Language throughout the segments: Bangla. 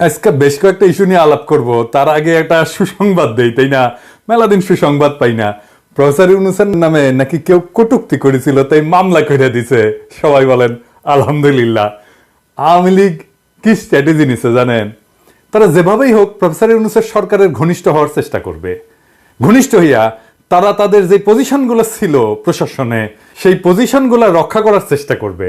আজকে বেশ কয়েকটা ইস্যু নিয়ে আলাপ করব, তার আগে একটা সুসংবাদ দেই, তাই না? মেলাদিন সুসংবাদ পাই না। প্রফেসর ইউনূসের নামে নাকি কেউ কটূক্তি করেছিল, তাই মামলা করে দিছে। সবাই বলেন আলহামদুলিল্লাহ। আওয়ামী লীগ কি স্ট্র্যাটেজি নিছে জানেন? তারা যেভাবেই হোক প্রফেসর ইউনূসের সরকারের ঘনিষ্ঠ হওয়ার চেষ্টা করবে। ঘনিষ্ঠ হইয়া তারা তাদের যে পজিশনগুলো ছিল প্রশাসনে, সেই পজিশনগুলো রক্ষা করার চেষ্টা করবে।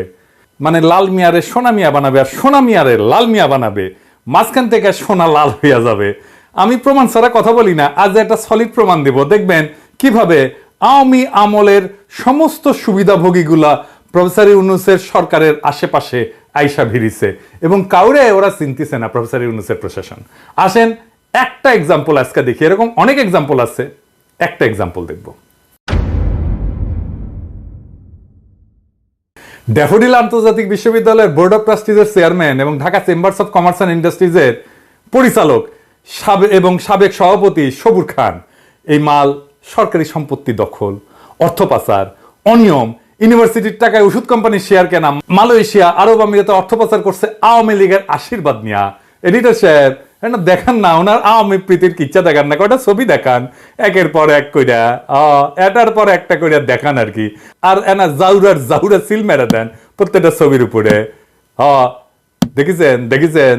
মানে লাল মিয়ারে সোনা মিয়া বানাবে, আর সোনা মিয়ারে লাল মিয়া বানাবে, মাঝখান থেকে সোনা লাল হইয়া যাবে। আমি প্রমাণ ছাড়া কথা বলি না, আজ একটা সলিড প্রমাণ দেব। দেখবেন কিভাবে আওয়ামী আমলের সমস্ত সুবিধাভোগীগুলা প্রফেসর ইউনূসের সরকারের আশেপাশে আইসা ভিড়িছে, এবং কাউরে ওরা চিনতেছে না প্রফেসর ইউনূসের প্রশাসন। আসেন একটা এক্সাম্পল আজকে দেখি, এরকম অনেক এক্সাম্পল আছে, একটা এক্সাম্পল দেখব। ড্যাফোডিল আন্তর্জাতিক বিশ্ববিদ্যালয়ের বোর্ড অফ ট্রাস্টিজের চেয়ারম্যান এবং Dhaka chambers of commerce and ইন্ডাস্ট্রিজের পরিচালক এবং সাবেক সভাপতি সবুর খান এই মাল সরকারি সম্পত্তি দখল, অর্থ পাচার, অনিয়ম, ইউনিভার্সিটির টাকায় ওষুধ কোম্পানির শেয়ার কেনা, মালয়েশিয়া, আরব আমিরাতে অর্থ পাচার করছে আওয়ামী লীগের আশীর্বাদ নিয়া। এডিটর সাহেব দেখান না, ওনার আওয়ামী প্রীতির কিচ্ছা দেখান না, কয়টা ছবি দেখান একের পর এক কইরা, এটার পর একটা কইরা দেখান আর কি। আর এনা জাউরা সিল মেরা দেন প্রত্যেকটা ছবির উপরে। দেখেছেন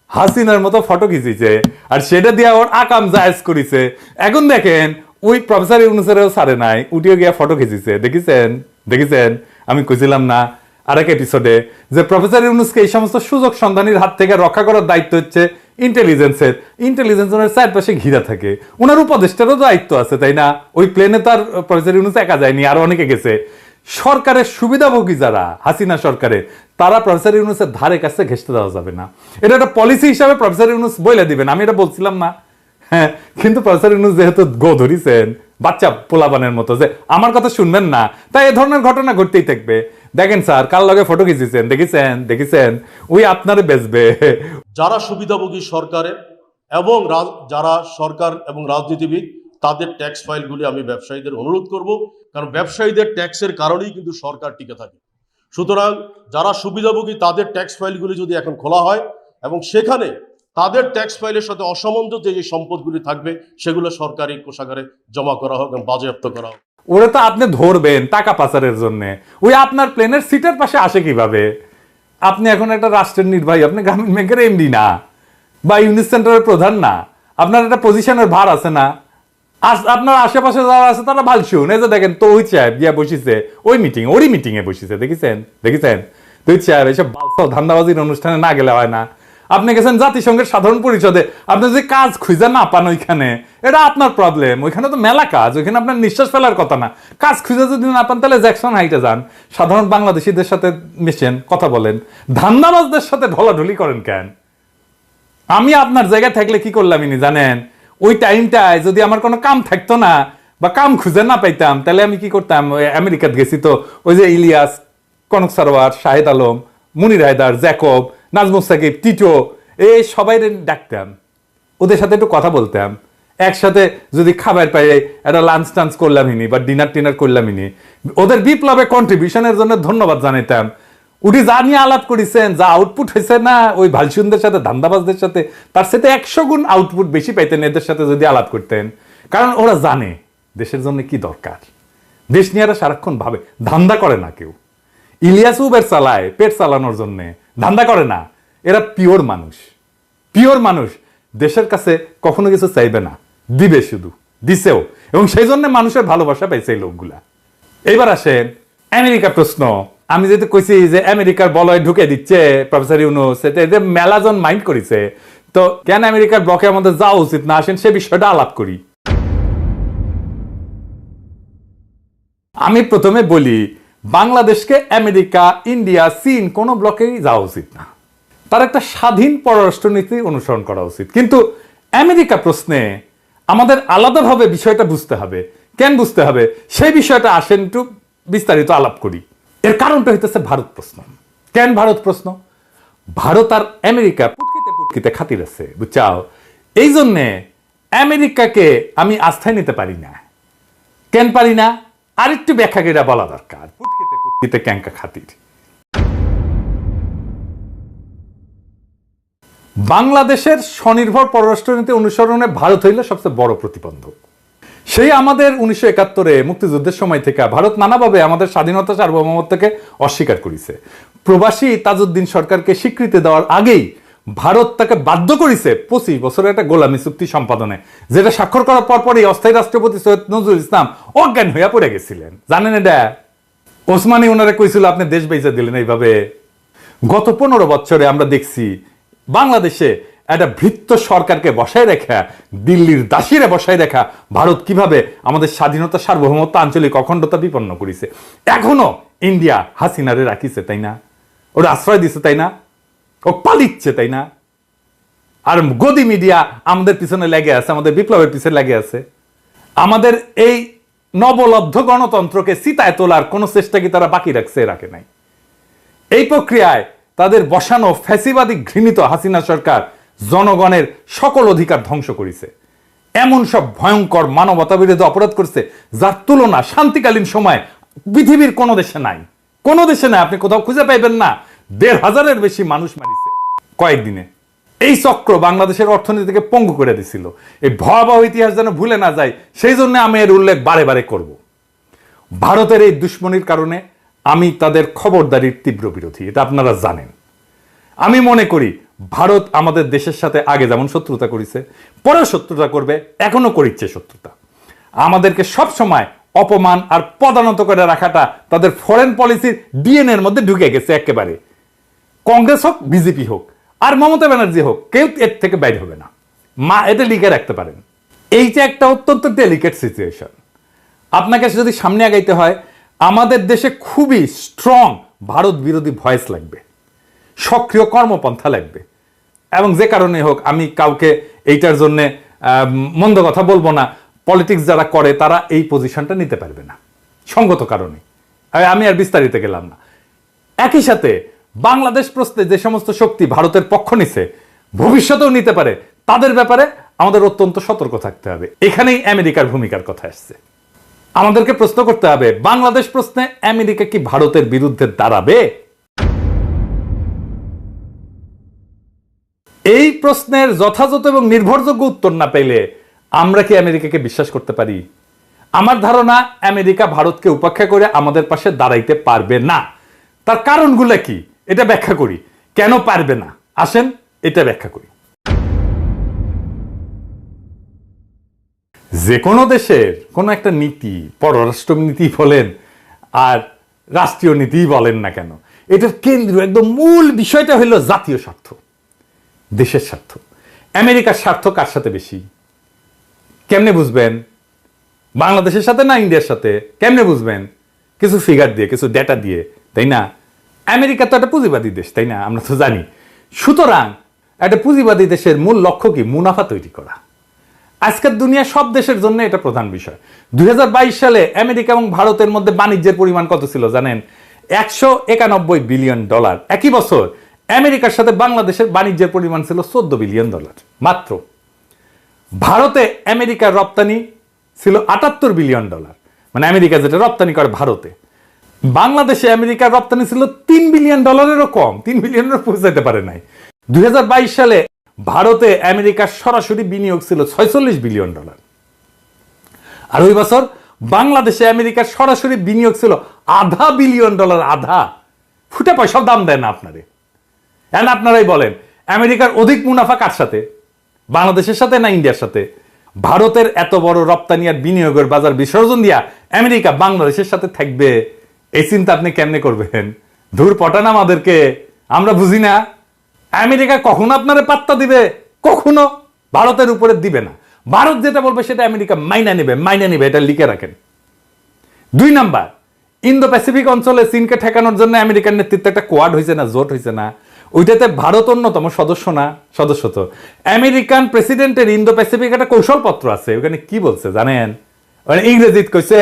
হাসিনার মতো ফটো খিচিছে, আর সেটা দিয়ে ওর আকাম জায়েজ করিছে। এখন দেখেন ওই প্রফেসর ইউনূসেরও সারে নাই, উঠিয়ে গিয়া ফটো খিচিছে। দেখেছেন আমি কইছিলাম না আরেক এপিসোডে যে প্রফেসর ইউনূসকে এই সমস্ত সুযোগ সন্ধানীর হাত থেকে রক্ষা করার দায়িত্ব হচ্ছে ইন্টেলিজেন্সের। ইন্টেলিজেন্স ওনার চারপাশে ঘিরা থাকে, ওনার উপদেষ্টারও দায়িত্ব আছে, তাই না? ওই প্লেনে তার প্রফেসর ইউনূস একা যায়নি, আরো অনেকে গেছে। সরকারের সুবিধাভোগী যারা হাসিনা সরকারে, তারা প্রফেসর ইউনূসের ধারে কাছে ঘেঁষতে দেওয়া যাবে না। এটা একটা পলিসি হিসাবে প্রফেসর ইউনূস বইলা দিবেন, আমি এটা বলছিলাম না? হ্যাঁ, কিন্তু প্রফেসর ইউনূস যেহেতু গো ধরিছেন বাচ্চা পোলাপানের মতো, যে আমার কথা শুনবেন না, তাই এ ধরনের ঘটনা ঘটতেই থাকবে। দেখেন স্যার কার লগে ফটো খিচিছেন, দেখেছেন ওই আপনারে বেচবে। যারা সুবিধাভোগী সরকারের এবং যারা সরকার এবং রাজনীতিবিদ, তাদের ট্যাক্স ফাইলগুলি আমি ব্যবসায়ীদের অনুরোধ করব, কারণ ব্যবসায়ীদের ট্যাক্সের কারণেই কিন্তু সরকার টিকে থাকে। সুতরাং যারা সুবিধাভোগী তাদের ট্যাক্স ফাইলগুলি যদি এখন খোলা হয় এবং সেখানে তাদের ট্যাক্স ফাইলের সাথে অসামঞ্জস্য যে সম্পদগুলি থাকবে সেগুলো সরকারি কোষাগারে জমা করা হোক এবং বাজেয়াপ্ত করা হোক। ওরা তো আপনি ধরবেন টাকা পাচারের জন্য, ওই আপনার প্লেনের সিটের পাশে আসে কিভাবে? আপনি এখন একটা রাষ্ট্রের নির্বাহী, আপনি গ্রামীণ ব্যাংকের এমডি না, বা ইউনিট সেন্টারের প্রধান না, আপনার একটা পজিশনের ভার আছে না? আপনার আশেপাশে যারা আছে তারা ভাল শুন, এই যে দেখেন তৌহিদ সাহেব গিয়া বসিছে ওই ওরই মিটিং এ বসিছে, দেখেছেন তৌহিদ সাহেব এইসব ধান্দাবাজির অনুষ্ঠানে না গেলে হয় না। আপনি গেছেন জাতিসংঘের সাধারণ পরিষদে, আপনি যদি কাজ খুঁজে না পান ওইখানে, এটা আপনার প্রবলেম। ওইখানে তো মেলা কাজ, ওইখানে আপনার নিঃশ্বাস ফেলার কথা না। কাজ খুঁজে যদি না পান তাহলে জ্যাকসন হাইটে যান, সাধারণ বাংলাদেশিদের সাথে মিশেন, কথা বলেন। ধান্দাবাজদের সাথে ঢলাঢলি করেন কেন? আমি আপনার জায়গায় থাকলে কি করলাম ইনি জানেন? ওই টাইমটায় যদি আমার কোনো কাম থাকতো না বা কাম খুঁজে না পাইতাম, তাহলে আমি কি করতাম? আমেরিকাতে গেছি তো, ওই যে ইলিয়াস, কনক সারোয়ার, শাহেদ আলম, মুনির হায়দার, জ্যাকব, নাজমুস সাকিব, টিটো, এই সবাই ডাকতাম, ওদের সাথে একটু কথা বলতাম, একসাথে যদি খাবার পাই একটা লাঞ্চ টাঞ্চ করলাম ইনি বা ডিনার টিনার করলাম ইনি, ওদের বিপ্লবে কন্ট্রিবিউশনের জন্য ধন্যবাদ জানাইতাম। উঠি যা নিয়ে আলাপ করেছেন, যা আউটপুট হয়েছে না ওই ভালসুনদের সাথে, ধান্দাবাজদের সাথে, তার সাথে 100 গুণ আউটপুট বেশি পাইতেন এদের সাথে যদি আলাপ করতেন। কারণ ওরা জানে দেশের জন্য কি দরকার। দেশ নিয়ে এরা সারাক্ষণ ভাবে, ধান্দা করে না কেউ। ইলিয়াস উবের চালায় পেট চালানোর জন্য, ধান্দা করে না। এরা পিওর মানুষ, দেশের কাছে কখনো কিছু চাইবে না, দিবে, শুধু দিছেও, এবং সেই জন্য মানুষের ভালোবাসা পাইছে এই লোকগুলা। এইবার আসেন আমেরিকা প্রশ্ন। আমি যেহেতু কইছি যে আমেরিকার বলয় ঢুকে দিচ্ছে প্রফেসর ইউনূস, এটা মেলাজন মাইন্ড করেছে, তো কেন আমেরিকার ব্লকে আমাদের যাওয়া উচিত না, আসেন সে বিষয়টা আলাপ করি। আমি প্রথমে বলি, বাংলাদেশকে আমেরিকা, ইন্ডিয়া, চীন কোন ব্লকেই যাওয়া উচিত না। তার একটা স্বাধীন পররাষ্ট্রনীতি অনুসরণ করা উচিত। কিন্তু আমেরিকা প্রশ্নে আমাদের আলাদাভাবে বিষয়টা বুঝতে হবে। কেন বুঝতে হবে সেই বিষয়টা আসেন একটু বিস্তারিত আলাপ করি। এর কারণটা হইতেছে ভারত প্রশ্ন। কেন ভারত প্রশ্ন? ভারত আর আমেরিকা পুটকিতে খাতির আছে, বুঝছাও? এই জন্যে আমেরিকাকে আমি আস্থায় নিতে পারি না। কেন পারি না? আরেকটু ব্যাখ্যা করে বলা দরকার। পুটকিতে ক্যাঙ্কা খাতির। বাংলাদেশের স্বনির্ভর পররাষ্ট্রনীতি অনুসরণে ভারত হইল সবচেয়ে বড় প্রতিবন্ধক। সেই আমাদের 1971-এ মুক্তিযুদ্ধের সময় থেকে ভারত নানাভাবে আমাদের স্বাধীনতা সার্বভৌমত্বকে অস্বীকার করেছে। প্রবাসী তাজউদ্দিন সরকারকে স্বীকৃতি দেওয়ার আগেই ভারত তাকে বাধ্য করেছে 25 বছরের একটা গোলামী চুক্তি সম্পাদনে, যেটা স্বাক্ষর করার পরপরই অস্থায়ী রাষ্ট্রপতি সৈয়দ নজরুল ইসলাম অজ্ঞান হইয়া পড়ে গেছিলেন। জানেন এটা? ওসমানী ওনারা কইছিল আপনি দেশ বেঁচে দিলেন এইভাবে। গত 15 বছরে আমরা দেখছি বাংলাদেশে একটা ভৃত্য সরকারকে বসায় রেখা, দিল্লির দাসীরে বসায় রেখা ভারত কিভাবে আমাদের স্বাধীনতা সার্বভৌমত্ব আঞ্চলিক অখণ্ডতা বিপন্ন করেছে। এখনো ইন্ডিয়া হাসিনারে রাখিছে, তাই না? ওরা আশ্রয় দিছে, তাই না? ও পালিচ্ছে, তাই না? আর গদি মিডিয়া আমাদের পিছনে লেগে আছে, আমাদের বিপ্লবের পিছনে লেগে আছে। আমাদের এই নবলব্ধ গণতন্ত্রকে চিতায় তোলার কোন চেষ্টা কি তারা বাকি রাখছে? রাখে নাই। এই প্রক্রিয়ায় তাদের বসানো ফ্যাসিবাদী ঘৃণিত হাসিনা সরকার জনগণের সকল অধিকার ধ্বংস করেছে। এমন সব ভয়ঙ্কর মানবতা বিরোধী অপরাধ করছে যার তুলনা শান্তিকালীন সময় পৃথিবীর কোনো দেশে নাই। কোনো দেশে নাই, আপনি কোথাও খুঁজে পাইবেন না। 1,500-এর বেশি মানুষ মারিছে কয়েকদিনে। এই চক্র বাংলাদেশের অর্থনীতিকে পঙ্গু করে দিছিল। এই ভয়াবহ ইতিহাস যেন ভুলে না যায়, সেই জন্য আমি এর উল্লেখ বারে বারে করব। ভারতের এই দুশ্মনির কারণে আমি তাদের খবরদারির তীব্র বিরোধী, এটা আপনারা জানেন। আমি মনে করি ভারত আমাদের দেশের সাথে আগে যেমন শত্রুতা করেছে, পরেও শত্রুতা করবে, এখনো করিচ্ছে শত্রুতা। আমাদেরকে সব সময় অপমান আর পদানত করে রাখাটা তাদের ফরেন পলিসির ডিএনএর মধ্যে ঢুকে গেছে একেবারে। কংগ্রেস হোক, বিজেপি হোক, আর মমতা ব্যানার্জি হোক, কেউ এর থেকে বাইরে হবে না। এটা লিখে রাখতে পারেন। এইটা একটা অত্যন্ত ডেলিকেট সিচুয়েশন। আপনাকে যদি সামনে আগাইতে হয়, আমাদের দেশে খুবই স্ট্রং ভারত বিরোধী ভয়েস লাগবে, সক্রিয় কর্মপন্থা লাগবে। এবং যে কারণে হোক, আমি কাউকে এইটার জন্য মন্দ কথা বলবো না। পলিটিক্স যারা করে তারা এই পজিশনটা নিতে পারবে না সঙ্গত কারণে। আমি আর বিস্তারিত গেলাম না। একই সাথে বাংলাদেশ প্রশ্নে যে সমস্ত শক্তি ভারতের পক্ষ নিছে, ভবিষ্যতেও নিতে পারে, তাদের ব্যাপারে আমাদের অত্যন্ত সতর্ক থাকতে হবে। এখানেই আমেরিকার ভূমিকার কথা আসছে। আমাদেরকে প্রশ্ন করতে হবে, বাংলাদেশ প্রশ্নে আমেরিকা কি ভারতের বিরুদ্ধে দাঁড়াবে? এই প্রশ্নের যথাযথ এবং নির্ভরযোগ্য উত্তর না পেলে আমরা কি আমেরিকাকে বিশ্বাস করতে পারি? আমার ধারণা আমেরিকা ভারতকে উপেক্ষা করে আমাদের পাশে দাঁড়াইতে পারবে না। তার কারণগুলো কি এটা ব্যাখ্যা করি। কেন পারবে না আসেন এটা ব্যাখ্যা করি। যে কোনো দেশের কোনো একটা নীতি, পররাষ্ট্র নীতি বলেন আর রাষ্ট্রীয় নীতি বলেন না কেন, এটার কেন্দ্র একদম মূল বিষয়টা হলো জাতীয় স্বার্থ, দেশের স্বার্থ। আমেরিকার স্বার্থ কার সাথে বেশি? কেমনে বুঝবেন? বাংলাদেশের সাথে না ইন্ডিয়ার সাথে? কেমনে বুঝবেন? কিছু ফিগার দিয়ে, কিছু ডেটা দিয়ে, তাই না? আমেরিকা তো একটা পুঁজিবাদী দেশ, তাই না? আমরা তো জানি। সুতরাং একটা পুঁজিবাদী দেশের মূল লক্ষ্য কি? মুনাফা তৈরি করা। আজকের দুনিয়া সব দেশের জন্য এটা প্রধান বিষয়। 2022 সালে আমেরিকা এবং ভারতের মধ্যে বাণিজ্যের পরিমাণ কত ছিল জানেন? $191 বিলিয়ন। একই বছর আমেরিকার সাথে বাংলাদেশের বাণিজ্যের পরিমাণ ছিল $14 বিলিয়ন মাত্র। ভারতে আমেরিকার রপ্তানি ছিল $78 বিলিয়ন, মানে আমেরিকা যেটা রপ্তানি করে ভারতে। বাংলাদেশে আমেরিকার রপ্তানি ছিল $3 বিলিয়নেরও কম, 3 বিলিয়নেরও পৌঁছাতে পারে নাই। 2022 সালে ভারতে আমেরিকার সরাসরি বিনিয়োগ ছিল $46 বিলিয়ন। আর ওই বছর বাংলাদেশে আমেরিকার সরাসরি বিনিয়োগ ছিল $0.5 বিলিয়ন। আধা ফুটে পয়সাও দাম দেয় না আপনারে। এখন আপনারাই বলেন, আমেরিকার অধিক মুনাফা কার সাথে? বাংলাদেশের সাথে না ইন্ডিয়ার সাথে? ভারতের এত বড় রপ্তানি আর বিনিয়োগের বাজার বিসর্জন দিয়া আমেরিকা বাংলাদেশের সাথে থাকবে, এই চিন্তা আপনি কেমনে করবেন? ধুর পটান আমাদেরকে, আমরা বুঝি না। আমেরিকা কখনো আপনারা পাত্তা দিবে? কখনো ভারতের উপরে দিবে না। ভারত যেটা বলবে সেটা আমেরিকা মাইনা নেবে, এটা লিখে রাখেন। 2 নাম্বার, ইন্দো প্যাসিফিক অঞ্চলে চীনকে ঠেকানোর জন্য আমেরিকার নেতৃত্বে একটা কোয়াড হয়েছে না, জোট হয়েছে না? ওইটাতে ভারত অন্যতম সদস্য না? সদস্য তো। আমেরিকান প্রেসিডেন্টের ইন্দো প্যাসিফিক একটা কৌশলপত্র আছে, ওখানে কি বলছে জানেন? ইংরেজিত কইছে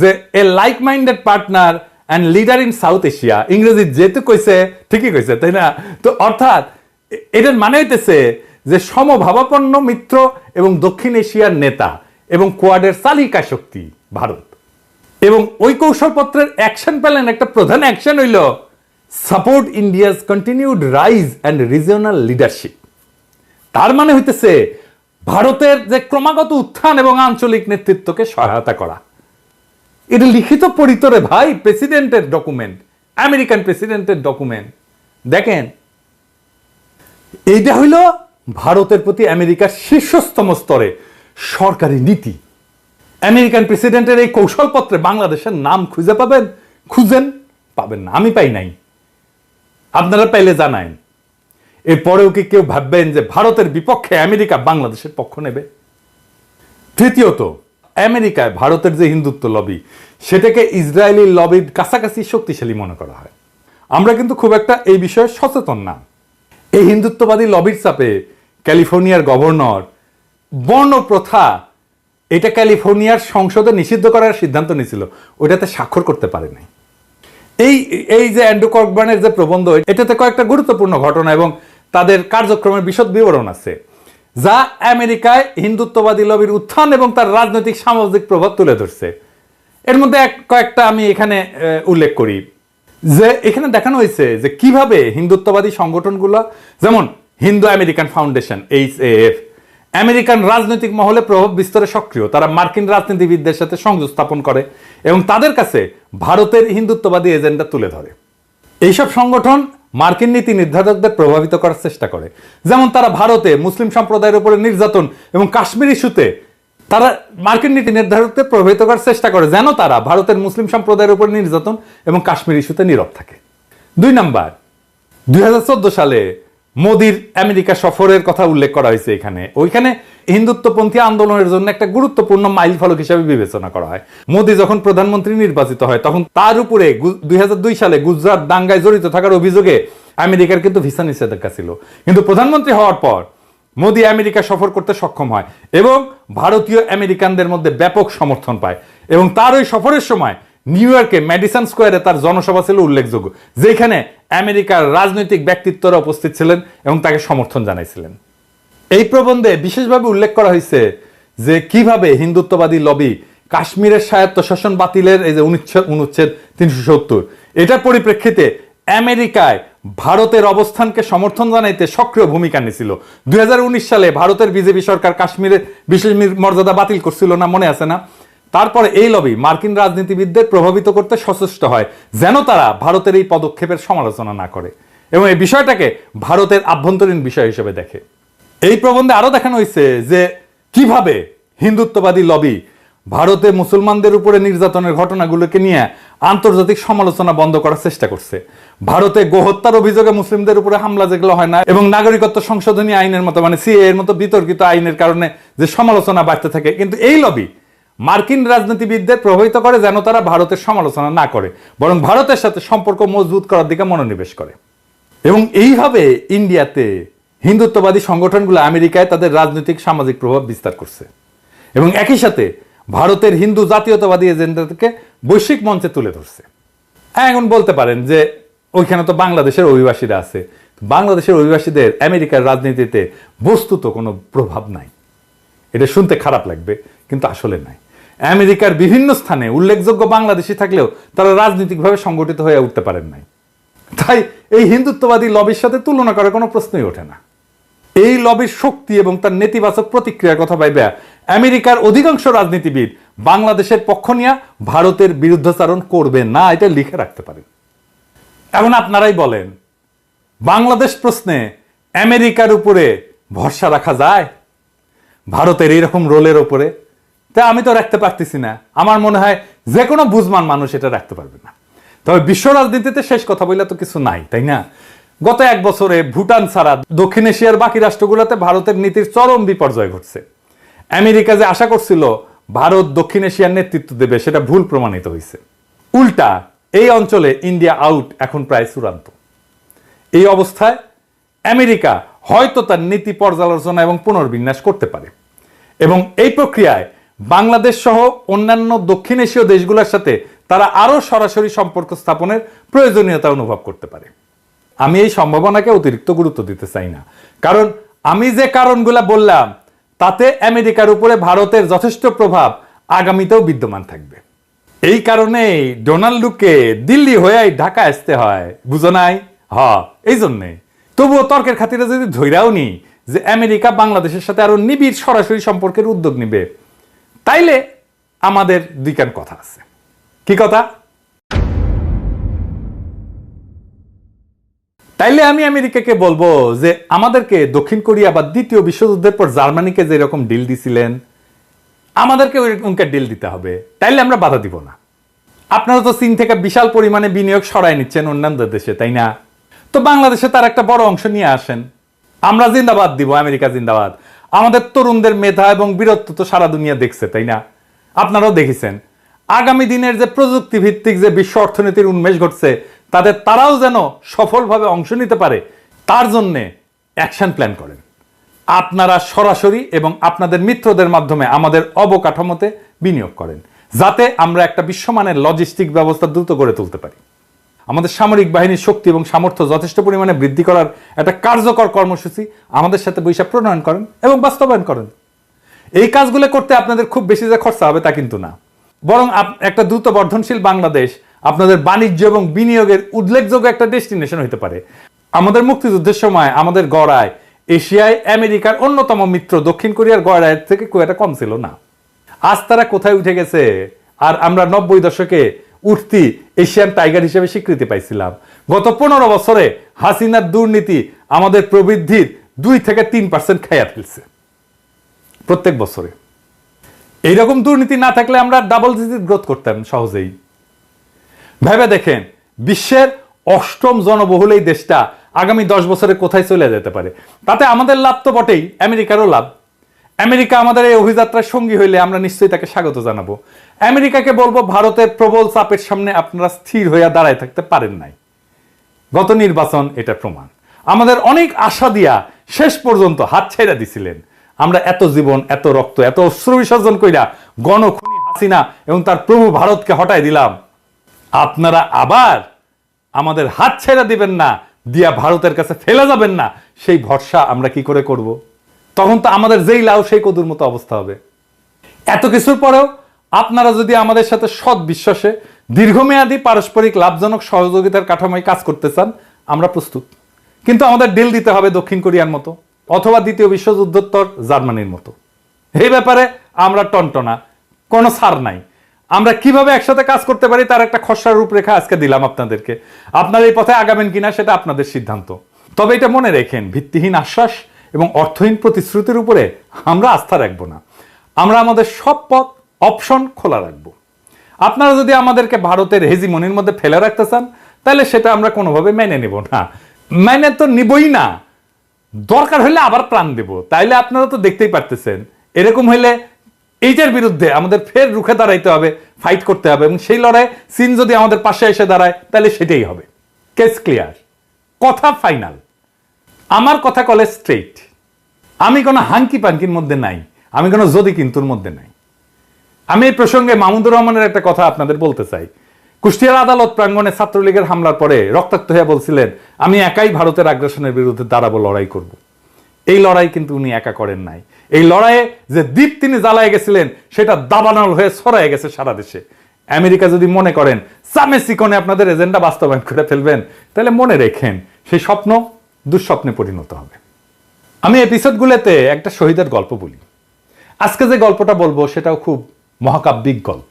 যে a like minded partner and leader in South Asia. ইংরেজি যেহেতু কইছে ঠিকই কইছে, তাই না? তো অর্থাৎ এটার মানে হইতেছে যে সমভাবাপন্ন মিত্র এবং দক্ষিণ এশিয়ার নেতা এবং কোয়াডের চালিকা শক্তি ভারত। এবং ওই কৌশলপত্রের অ্যাকশন প্ল্যান, একটা প্রধান অ্যাকশন হইল support India's continued rise and regional leadership. তার মানে হইতেছে ভারতের যে ক্রমাগত উত্থান এবং আঞ্চলিক নেতৃত্বকে সহায়তা করা। এটা লিখিত পরিতরে ভাই, প্রেসিডেন্টের ডকুমেন্ট, আমেরিকান প্রেসিডেন্টের ডকুমেন্ট। দেখেন, এইটা হইল ভারতের প্রতি আমেরিকার শীর্ষস্তম স্তরে সরকারি নীতি। আমেরিকান প্রেসিডেন্টের এই কৌশলপত্রে বাংলাদেশের নাম খুঁজে পাবেন? খুঁজেন, পাবেন না। আমি পাই নাই, আপনারা পাইলে জানায়েন। এরপরেও কি কেউ ভাববেন যে ভারতের বিপক্ষে আমেরিকা বাংলাদেশের পক্ষ নেবে? তৃতীয়ত, আমেরিকায় ভারতের যে হিন্দুত্ব লবি, সেটাকে ইসরায়েলি লবির কাছাকাছি শক্তিশালী মনে করা হয়। আমরা কিন্তু খুব একটা এই বিষয়ে সচেতন না। এই হিন্দুত্ববাদী লবির চাপে ক্যালিফোর্নিয়ার গভর্নর বর্ণ প্রথা, এটা ক্যালিফোর্নিয়ার সংসদে নিষিদ্ধ করার সিদ্ধান্ত নিয়েছিল, ওইটাতে স্বাক্ষর করতে পারে নাই। এই যে অ্যান্ড্রু ককবার্নের যে প্রবন্ধ, এটাতে কয়েকটা গুরুত্বপূর্ণ ঘটনা এবং তাদের কার্যক্রমের বিশদ বিবরণ আছে, যা আমেরিকায় হিন্দুত্ববাদী লবির উত্থান এবং তার রাজনৈতিক সামাজিক প্রভাব তুলে ধরছে। এর মধ্যে কয়েকটা আমি এখানে উল্লেখ করি। যে এখানে দেখানো হয়েছে যে কিভাবে হিন্দুত্ববাদী সংগঠনগুলো, যেমন Hindu American foundation HAF, American রাজনৈতিক মহলে প্রভাব বিস্তারে সক্রিয়। তারা মার্কিন রাজনীতিবিদদের সাথে সংযোগ স্থাপন করে এবং তাদের কাছে ভারতের হিন্দুত্ববাদী এজেন্ডা তুলে ধরে। এইসব সংগঠন মার্কিন নীতি নির্ধারকদের প্রভাবিত করার চেষ্টা করে। যেমন তারা ভারতে মুসলিম সম্প্রদায়ের উপরে নির্যাতন এবং কাশ্মীর ইস্যুতে তারা মার্কিন নীতি নির্ধারকদের প্রভাবিত করার চেষ্টা করে, যেন তারা ভারতের মুসলিম সম্প্রদায়ের উপর নির্যাতন এবং কাশ্মীর ইস্যুতে নীরব থাকে। 2 নাম্বার, 2014 সালে মোদির আমেরিকা সফরের কথা উল্লেখ করা হয়েছে এখানে। ওইখানে হিন্দুত্বপন্থী আন্দোলনের জন্য একটা গুরুত্বপূর্ণ মাইল ফলক হিসেবে বিবেচনা করা হয়। মোদি যখন প্রধানমন্ত্রী নির্বাচিত হয়, তখন তার উপরে 2002 সালে গুজরাট দাঙ্গায় জড়িত থাকার অভিযোগে আমেরিকার কিন্তু ভিসা নিষেধাজ্ঞা ছিল। কিন্তু প্রধানমন্ত্রী হওয়ার পর মোদি আমেরিকা সফর করতে সক্ষম হয় এবং ভারতীয় আমেরিকানদের মধ্যে ব্যাপক সমর্থন পায়। এবং তার ওই সফরের সময় নিউ ইয়র্কে ম্যাডিসন স্কোয়ারে তার জনসভা ছিল উল্লেখযোগ্য, যেখানে আমেরিকার রাজনৈতিক ব্যক্তিত্বরা উপস্থিত ছিলেন এবং তাকে সমর্থন জানাইছিলেন। এই প্রবন্ধে বিশেষভাবে উল্লেখ করা হয়েছে যে কিভাবে হিন্দুত্ববাদী লবি কাশ্মীরের স্বায়ত্তশাসন বাতিলের এই যে অনুচ্ছেদ 370, এটার পরিপ্রেক্ষিতে আমেরিকায় ভারতের অবস্থানকে সমর্থন জানাইতে সক্রিয় ভূমিকা নিয়েছিল। 2019 সালে ভারতের বিজেপি সরকার কাশ্মীরের বিশেষ মর্যাদা বাতিল করছিল না, মনে আছে না? তারপরে এই লবি মার্কিন রাজনীতিবিদদের প্রভাবিত করতে সচেষ্ট হয়, যেন তারা ভারতের এই পদক্ষেপের সমালোচনা না করে এবং এই বিষয়টাকে ভারতের আভ্যন্তরীণ বিষয় হিসেবে দেখে। এই প্রবন্ধে আরো দেখানো হয়েছে যে কিভাবে হিন্দুত্ববাদী লবি ভারতে মুসলমানদের উপরে নির্যাতনের ঘটনাগুলোকে নিয়ে আন্তর্জাতিক সমালোচনা বন্ধ করার চেষ্টা করছে। ভারতে গোহত্যার অভিযোগে মুসলিমদের উপরে হামলা যেগুলো হয় না এবং নাগরিকত্ব সংশোধনী আইনের মতো, মানে CAA এর মতো বিতর্কিত আইনের কারণে যে সমালোচনা বাড়তে থাকে, কিন্তু এই লবি মার্কিন রাজনীতিবিদদের প্রভাবিত করে যেন তারা ভারতের সমালোচনা না করে, বরং ভারতের সাথে সম্পর্ক মজবুত করার দিকে মনোনিবেশ করে। এবং এইভাবে ইন্ডিয়াতে হিন্দুত্ববাদী সংগঠনগুলো আমেরিকায় তাদের রাজনৈতিক সামাজিক প্রভাব বিস্তার করছে এবং একই সাথে ভারতের হিন্দু জাতীয়তাবাদী এজেন্ডাকে বৈশ্বিক মঞ্চে তুলে ধরছে। এখন বলতে পারেন যে ওইখানে তো বাংলাদেশের অভিবাসীরা আছে। বাংলাদেশের অভিবাসীদের আমেরিকার রাজনীতিতে বস্তুত কোনো প্রভাব নাই। এটা শুনতে খারাপ লাগবে, কিন্তু আসলে নাই। আমেরিকার বিভিন্ন স্থানে উল্লেখযোগ্য বাংলাদেশি থাকলেও তারা রাজনৈতিকভাবে সংগঠিত হয়ে উঠতে পারেন নাই। তাই এই হিন্দুত্ববাদী লবির সাথে তুলনা করার কোনো প্রশ্নই ওঠে না। এই লবির শক্তি এবং তার নেতিবাচক প্রতিক্রিয়ার কথা ভাইবা আমেরিকার অধিকাংশ রাজনীতিবিদ বাংলাদেশের পক্ষ নিয়ে ভারতের বিরুদ্ধাচারণ করবে না, এটা লিখে রাখতে পারেন। এখন আপনারাই বলেন, বাংলাদেশ প্রশ্নে আমেরিকার উপরে ভরসা রাখা যায় ভারতের এইরকম রোলের উপরে? তা আমি তো রাখতে পারতেছি না। আমার মনে হয় যে কোনো বুঝমান মানুষ এটা রাখতে পারবে না। তবে বিশ্ব রাজনীতিতে শেষ কথা বললে তো কিছু নাই, তাই না? গত 1 বছরে ভুটান ছাড়া দক্ষিণ এশিয়ার বাকি রাষ্ট্রগুলোতে ভারতের নীতির চরম বিপর্যয় ঘটছে। আমেরিকা যে আশা করছিল ভারত দক্ষিণ এশিয়ার নেতৃত্ব দেবে, সেটা ভুল প্রমাণিত হয়েছে। উল্টা এই অঞ্চলে ইন্ডিয়া আউট এখন প্রায় চূড়ান্ত। এই অবস্থায় আমেরিকা হয়তো তার নীতি পর্যালোচনা এবং পুনর্বিন্যাস করতে পারে এবং এই প্রক্রিয়ায় বাংলাদেশ সহ অন্যান্য দক্ষিণ এশীয় দেশগুলোর সাথে তারা আরো সরাসরি সম্পর্ক স্থাপনের প্রয়োজনীয়তা অনুভব করতে পারে। আমি এই সম্ভাবনাকে অতিরিক্ত গুরুত্ব দিতে চাই না, কারণ আমি যে কারণগুলো বললাম তাতে আমেরিকার উপরে ভারতের যথেষ্ট প্রভাব আগামীতেও বিদ্যমান থাকবে। এই কারণেই ডোনাল্ডকে দিল্লি হয়ে ঢাকা আসতে হয়, বুঝো নাই? এই জন্যে। তবুও তর্কের খাতিরে যদি ধৈরাও নি যে আমেরিকা বাংলাদেশের সাথে আরো নিবিড় সরাসরি সম্পর্কের উদ্যোগ নিবে, তাইলে আমাদের দুই কান কথা আছে। কি কথা? তাইলে আমি আমেরিকাকে বলবো যে আমাদেরকে দক্ষিণ কোরিয়া বা দ্বিতীয় বিশ্বযুদ্ধের পর জার্মানিকে যেরকম ডিল দিছিলেন, আমাদেরকে ওইরকমকে ডিল দিতে হবে, তাইলে আমরা বাধা দিব না। আপনারা তো চীন থেকে বিশাল পরিমাণে বিনিয়োগ সরাই নিচ্ছেন অন্যান্য দেশে, তাই না? তো বাংলাদেশে তার একটা বড় অংশ নিয়ে আসেন, আমরা জিন্দাবাদ দিব, আমেরিকা জিন্দাবাদ। আমাদের তরুণদের মেধা এবং বীরত্ব তো সারা দুনিয়া দেখছে, তাই না? আপনারাও দেখেছেন। আগামী দিনের যে প্রযুক্তি ভিত্তিক যে বিশ্ব অর্থনীতির উন্মেষ ঘটছে, তারাও যেন সফলভাবে অংশ নিতে পারে, তার জন্য অ্যাকশন প্ল্যান করেন। আপনারা সরাসরি এবং আপনাদের মিত্রদের মাধ্যমে আমাদের অবকাঠামোতে বিনিয়োগ করেন, যাতে আমরা একটা বিশ্বমানের লজিস্টিক ব্যবস্থা দ্রুত গড়ে তুলতে পারি। আমাদের সামরিক বাহিনীর শক্তি এবং সামর্থ্য যথেষ্ট পরিমাণে বৃদ্ধি করার একটা কার্যকর কর্মসূচি আমাদের সাথে বৈশাখ প্রণয়ন করেন এবং বাস্তবায়ন করেন। এই কাজগুলো করতে আপনাদের খুব বেশি যে খরচা হবে তা কিন্তু না, বরং একটা দ্রুত বর্ধনশীল বাংলাদেশ আপনাদের বাণিজ্য এবং বিনিয়োগের উল্লেখযোগ্য একটা ডেস্টিনেশন হতে পারে। আমাদের মুক্তিযুদ্ধের সময় আমাদের গড়ায় এশিয়ায় আমেরিকার অন্যতম মিত্র দক্ষিণ কোরিয়ার গড়ায় থেকে খুব একটা কম ছিল না। আজ তারা কোথায় উঠে গেছে, আর আমরা 90 দশকে উঠতি এশিয়ান টাইগার হিসেবে স্বীকৃতি পাইছিলাম। গত 15 বছরে হাসিনার দুর্নীতি আমাদের প্রবৃদ্ধির 2 থেকে 3% খাইয়া ফেলছে প্রত্যেক বছরে। এইরকম দুর্নীতি না থাকলে আমরা ডাবল ডিজিট গ্রোথ করতাম সহজেই। ভেবে দেখেন, বিশ্বের 8ম জনবহুল এই দেশটা আগামী 10 বছরে কোথায় চলে যেতে পারে। তাতে আমাদের লাভ তো বটেই, আমেরিকারও লাভ। আমেরিকা আমাদের এই অভিযাত্রার সঙ্গী হইলে আমরা নিশ্চয়ই তাকে স্বাগত জানাবো। আমেরিকাকে বলবো, ভারতের প্রবল চাপের সামনে আপনারা স্থির হইয়া দাঁড়ায় থাকতে পারেন নাই। গত নির্বাচন এটা প্রমাণ। আমাদের অনেক আশা দিয়া শেষ পর্যন্ত হাত ছেড়ে দিছিলেন। আমরা এত জীবন, এত রক্ত, এত অশ্রু বিসর্জন কইরা গণখুনি হাসিনা এবং তার প্রভু ভারতকে হটাই দিলাম। আপনারা আবার আমাদের হাত ছেড়ে দিবেন না, দিয়া ভারতের কাছে ফেলে যাবেন না, সেই ভরসা আমরা কি করে করব? তখন তো আমাদের যেই লাউ সেই কদুর মতো অবস্থা হবে। এত কিছুর পরেও আপনারা যদি আমাদের সাথে সৎ বিশ্বাসে দীর্ঘমেয়াদী পারস্পরিক লাভজনক সহযোগিতার কাঠামোয় কাজ করতে চান, আমরা প্রস্তুত। কিন্তু আমাদের ডিল দিতে হবে দক্ষিণ কোরিয়ার মতো, অথবা দ্বিতীয় বিশ্বযুদ্ধোত্তর জার্মানির মতো। এই ব্যাপারে আমরা টনটনা, কোনো ছাড় নাই। আমরা কিভাবে একসাথে কাজ করতে পারি তার একটা খসড়া রূপরেখা আজকে দিলাম আপনাদেরকে। আপনারা এই পথে আগাবেন কিনা সেটা আপনাদের সিদ্ধান্ত। তবে এটা মনে রেখেন, ভিত্তিহীন আশ্বাস এবং অর্থহীন প্রতিশ্রুতির উপরে আমরা আস্থা রাখবো না। আমরা আমাদের সব পথ অপশন খোলা রাখবো। আপনারা যদি আমাদেরকে ভারতের হেজিমনির মধ্যে ফেলে রাখতে চান, তাহলে সেটা আমরা কোনোভাবে মেনে নেব না। মেনে তো নিবই না, দরকার হলে আবার প্রাণ দেব। তাইলে আপনারা তো দেখতেই পারতেছেন, এরকম হইলে এইটার বিরুদ্ধে আমাদের ফের রুখে দাঁড়াইতে হবে, ফাইট করতে হবে। এবং সেই লড়াই চীন যদি আমাদের পাশে এসে দাঁড়ায়, তাহলে সেটাই হবে। কেস ক্লিয়ার, কথা ফাইনাল। আমার কথা কলে স্ট্রেইট। আমি কোনো হাঙ্কি পাঙ্কির মধ্যে নাই, আমি কোনো যদি কিন্তুর মধ্যে নাই। আমি এই প্রসঙ্গে মাহমুদুর রহমানের একটা কথা আপনাদের বলতে চাই। কুষ্টিয়ার আদালত প্রাঙ্গণে ছাত্রলীগের হামলার পরে রক্তাক্ত হয়ে বলছিলেন, আমি একাই ভারতের আগ্রাসনের বিরুদ্ধে দাঁড়াবো, লড়াই করব। এই লড়াই কিন্তু উনি একা করেন নাই। এই লড়াইয়ে যে দ্বীপ তিনি জ্বালায় গেছিলেন, সেটা দাবানল হয়ে ছড়ায় গেছে সারা দেশে। আমেরিকা যদি মনে করেন চামে চিকনে আপনাদের এজেন্ডা বাস্তবায়ন করে ফেলবেন, তাহলে মনে রেখেন সেই স্বপ্ন দুঃস্বপ্নে পরিণত হবে। আমি এপিসোডগুলোতে একটা শহীদের গল্প বলি। আজকে যে গল্পটা বলবো সেটাও খুব মহাকাব্যিক গল্প,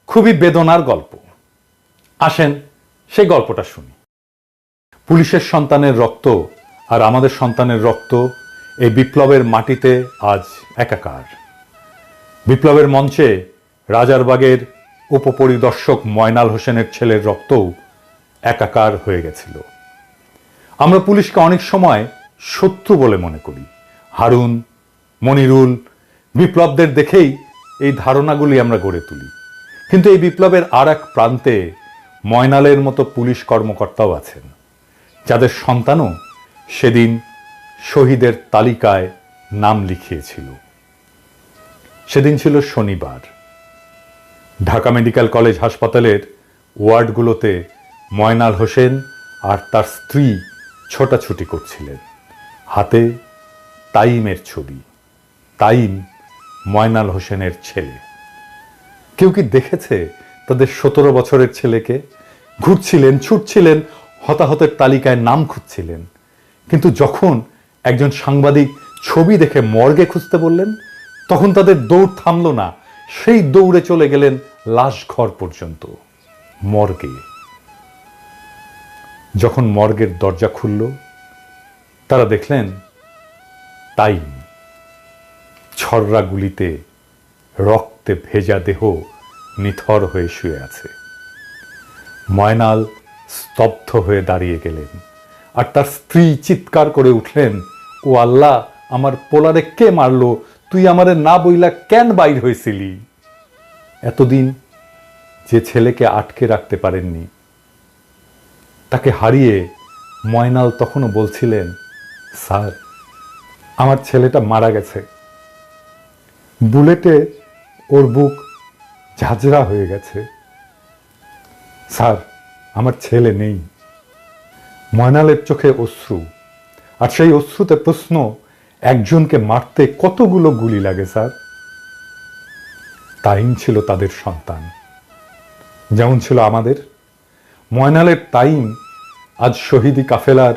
খুবই বেদনার গল্প। আসেন সেই গল্পটা শুনি। পুলিশের সন্তানের রক্ত আর আমাদের সন্তানের রক্ত এই বিপ্লবের মাটিতে আজ একাকার। বিপ্লবের মঞ্চে রাজারবাগের উপপরিদর্শক ময়নাল হোসেনের ছেলের রক্তও একাকার হয়ে গেছিল। আমরা পুলিশকে অনেক সময় শত্রু বলে মনে করি। হারুন, মনিরুল, বিপ্লবদের দেখেই এই ধারণাগুলি আমরা গড়ে তুলি। কিন্তু এই বিপ্লবের আর এক প্রান্তে ময়নালের মতো পুলিশ কর্মকর্তাও আছেন, যাদের সন্তানও সেদিন শহীদের তালিকায় নাম লিখিয়েছিল। সেদিন ছিল শনিবার। ঢাকা মেডিকেল কলেজ হাসপাতালের ওয়ার্ডগুলোতে ময়নাল হোসেন আর তার স্ত্রী ছোটাছুটি করছিলেন। হাতে তাইমের ছবি। তাইম ময়নাল হোসেনের ছেলে। কেউ কি দেখেছে তাদের 17 বছরের ছেলেকে? ঘুরছিলেন, ছুটছিলেন, হতাহতের তালিকায় নাম খুঁজছিলেন। কিন্তু যখন একজন সাংবাদিক ছবি দেখে মর্গে খুঁজতে বললেন, তখন তাদের দৌড় থামলো না, সেই দৌড়ে চলে গেলেন লাশ ঘর পর্যন্ত, মর্গে। যখন মর্গের দরজা খুলল, তারা দেখলেন তাইম ছররা গুলিতে রক্তে ভেজা দেহ নিথর হয়ে শুয়ে আছে। ময়নাল স্তব্ধ হয়ে দাঁড়িয়ে গেলেন, আর তার স্ত্রী চিৎকার করে উঠলেন, ও আল্লাহ, আমার পোলারে কে মারলো? তুই আমারে না বইলা কেন বাইর হয়েছিলি? এতদিন যে ছেলেকে আটকে রাখতে পারেননি, তাকে হারিয়ে ময়নাল তখনও বলছিলেন, স্যার, আমার ছেলেটা মারা গেছে, বুলেটে ওর বুক ঝাঁঝরা হয়ে গেছে, স্যার, আমার ছেলে নেই। ময়নালের চোখে অশ্রু, আর সেই অশ্রুতে প্রশ্ন, একজনকে মারতে কতগুলো গুলি লাগে স্যার? তাইম ছিল তাদের সন্তান, যেমন ছিল আমাদের। ময়নালের তাইম আজ শহীদি কাফেলার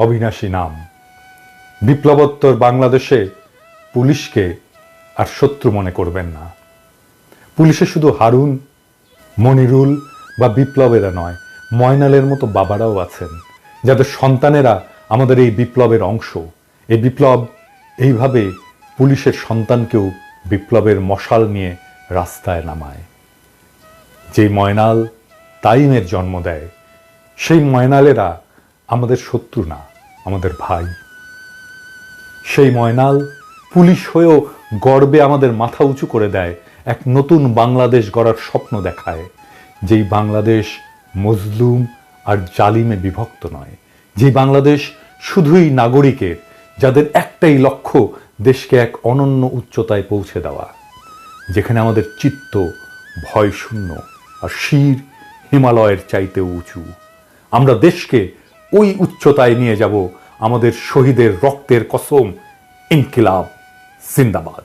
অবিনাশী নাম। বিপ্লবোত্তর বাংলাদেশে পুলিশকে আর শত্রু মনে করবেন না। পুলিশে শুধু হারুন, মনিরুল বা বিপ্লবেরা নয়, ময়নালের মতো বাবারাও আছেন, যাদের সন্তানেরা আমাদের এই বিপ্লবের অংশ। এই বিপ্লব এইভাবে পুলিশের সন্তানকেও বিপ্লবের মশাল নিয়ে রাস্তায় নামায়। যে ময়নাল তাইমের জন্ম দেয়, সেই ময়নালেরা আমাদের শত্রু না, আমাদের ভাই। সেই ময়নাল পুলিশ হয়েও গর্বে আমাদের মাথা উঁচু করে দেয়, এক নতুন বাংলাদেশ গড়ার স্বপ্ন দেখায়, যেই বাংলাদেশ মজলুম আর জালিমে বিভক্ত নয়, যেই বাংলাদেশ শুধুই নাগরিকের, যাদের একটাই লক্ষ্য দেশকে এক অনন্য উচ্চতায় পৌঁছে দেওয়া, যেখানে আমাদের চিত্ত ভয় শূন্য আর শির হিমালয়ের চাইতে উঁচু। আমরা দেশকে ওই উচ্চতায় নিয়ে যাব আমাদের শহীদের রক্তের কসম। ইনকিলাব জিন্দাবাদ।